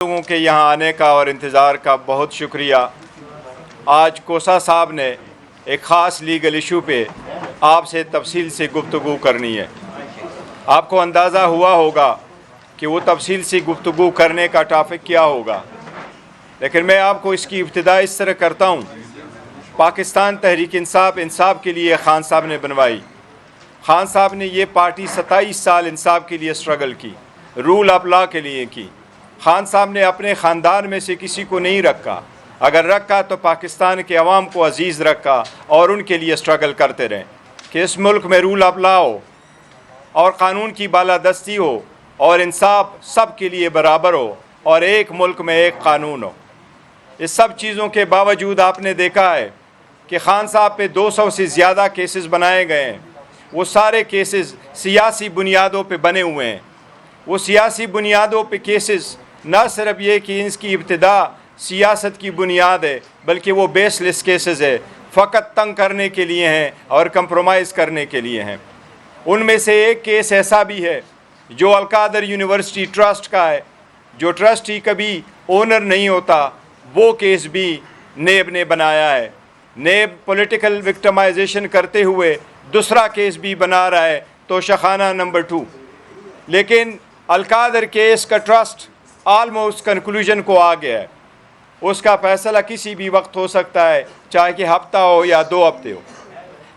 लोगों के यहाँ आने का और इंतज़ार का बहुत शुक्रिया। आज कोसा साहब ने एक ख़ास लीगल इशू पे आपसे तफसील से गुफ्तगू करनी है। आपको अंदाज़ा हुआ होगा कि वो तफसील से गुफ्तगू करने का टॉपिक क्या होगा, लेकिन मैं आपको इसकी इब्तिदा इस तरह करता हूँ। पाकिस्तान तहरीक इंसाफ के लिए खान साहब ने बनवाई। खान साहब ने ये पार्टी 27 साल इंसाफ के लिए स्ट्रगल की, रूल ऑफ लॉ के लिए की। खान साहब ने अपने ख़ानदान में से किसी को नहीं रखा, अगर रखा तो पाकिस्तान के अवाम को अजीज़ रखा और उनके लिए स्ट्रगल करते रहें कि इस मुल्क में रूल ऑफ लॉ हो और क़ानून की बालादस्ती हो और इंसाफ सब के लिए बराबर हो और एक मुल्क में एक क़ानून हो। इस सब चीज़ों के बावजूद आपने देखा है कि खान साहब पे 200 से ज़्यादा केसेस बनाए गए हैं। वो सारे केसेस सियासी बुनियादों पे बने हुए हैं। वो सियासी बुनियादों पे केसेस न सिर्फ ये कि इसकी इब्तिदा सियासत की बुनियाद है, बल्कि वो बेसलेस केसेस है, फ़कत तंग करने के लिए हैं और कंप्रोमाइज़ करने के लिए हैं। उनमें से एक केस ऐसा भी है जो अलकादर यूनिवर्सिटी ट्रस्ट का है, जो ट्रस्टी कभी ओनर नहीं होता, वो केस भी नेब ने बनाया है। नेब पॉलिटिकल विक्टिमाइजेशन करते हुए दूसरा केस भी बना रहा है, तो शखाना नंबर 2। लेकिन अलकादर केस का ट्रस्ट आलमोस्ट कंक्लूजन को आ गया है। उसका फ़ैसला किसी भी वक्त हो सकता है, चाहे कि हफ्ता हो या 2 हफ्ते हो।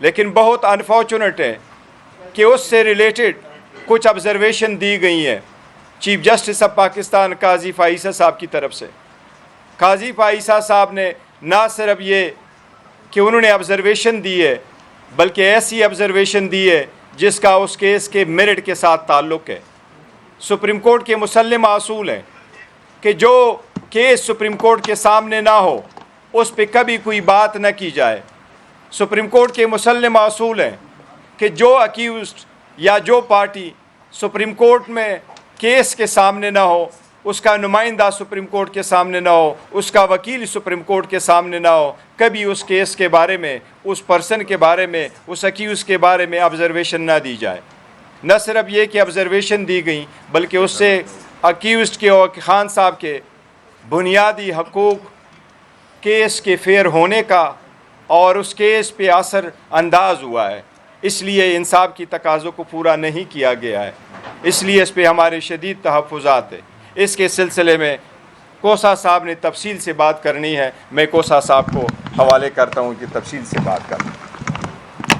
लेकिन बहुत अनफॉर्चुनेट है कि उससे रिलेटेड कुछ ऑब्जर्वेशन दी गई हैं चीफ जस्टिस ऑफ पाकिस्तान काजी फ़ाइसा साहब की तरफ से। काजी फ़ाइसा साहब ने ना सिर्फ ये कि उन्होंने ऑब्जर्वेशन दी है, बल्कि ऐसी ऑब्जर्वेशन दी है जिसका उस केस के मेरिट के साथ ताल्लुक़ है। सुप्रीम कोर्ट के मुसल्लम असूल हैं कि जो केस सुप्रीम कोर्ट के सामने ना हो उस पर कभी कोई बात न की जाए। सुप्रीम कोर्ट के मुसल्लम असूल हैं कि जो अक्यूज़्ड या जो पार्टी सुप्रीम कोर्ट में केस के सामने ना हो, उसका नुमाइंदा सुप्रीम कोर्ट के सामने ना हो, उसका वकील सुप्रीम कोर्ट के सामने ना हो, कभी उस केस के बारे में, उस पर्सन के बारे में, उस अक्यूज़ के बारे में ऑब्जर्वेशन ना दी जाए। न सिर्फ ये कि ऑब्जर्वेशन दी गई, बल्कि उससे अक्यूज़्ड के और खान साहब के बुनियादी हकूक़ केस के फेयर होने का और उस केस पे असर अंदाज हुआ है। इसलिए इंसाफ की तकाज़ों को पूरा नहीं किया गया है, इसलिए इस पे हमारे शदीद तहफ़्फ़ुज़ात है। इसके सिलसिले में कोसा साहब ने तफसील से बात करनी है। मैं कोसा साहब को हवाले करता हूँ कि तफसील से बात करें।